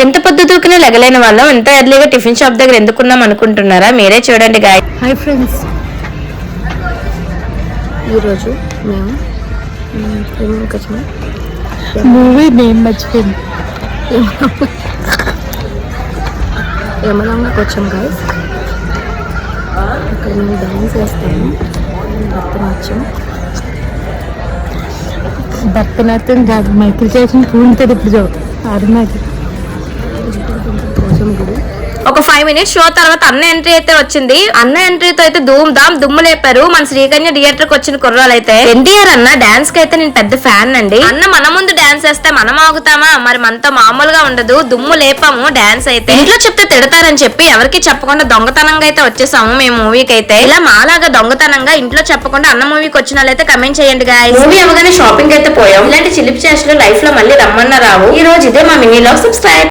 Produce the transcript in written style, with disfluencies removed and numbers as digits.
ఎంత పొద్దుతూకునే లెగలేని వాళ్ళం ఎంత ఎర్లీగా టిఫిన్ షాప్ దగ్గర ఎందుకున్నాం అనుకుంటున్నారా? మీరే చూడండి గాయ్. హాయ్ ఫ్రెండ్స్, ఈరోజు మేము మూవీ నేమ్ మర్చిపోయింది, యమలంగాకి వచ్చాం గాయస్. ఇక్కడ మేము డాన్స్ చేస్తాము, భరతనాట్యం కాదు, మైకిల్ జాక్సన్ పూలతో ఇప్పుడు అరుణాకి కోసం గుడి. ఒక 5 minutes షో తర్వాత అన్న ఎంట్రీ అయితే వచ్చింది. అన్న ఎంట్రీతో అయితే ధూమ్ ధామ్ దుమ్ము లేపారు మన శ్రీకన్య థియేటర్ కి వచ్చిన కుర్రాలు అయితే. ఎన్టీఆర్ అన్న డాన్స్ కి అయితే నేను పెద్ద ఫ్యాన్ అండి. అన్న మన ముందు డాన్స్ చేస్తే మనం ఆగుతామా? మరి మనతో మామూలుగా ఉండదు, దుమ్ము లేపాము డాన్స్ అయితే. ఇంట్లో చెప్తే తిడతారని చెప్పి ఎవరికి చెప్పకుండా దొంగతనంగా అయితే వచ్చేసాము మేము మూవీకి అయితే. ఇలా మాలాగా దొంగతనంగా ఇంట్లో చెప్పకుండా అన్న మూవీకి వచ్చిన వాళ్ళైతే కమెంట్ చేయండి గాయ్స్. మూవీ అవగానే షాపింగ్ అయితే పోయాం. ఇలాంటి చిలిపి చేష్టలు లైఫ్ లో మళ్ళీ రమ్మన్న రావు. ఈ రోజు ఇదే మా మినీ లో సబ్స్క్రైబ్.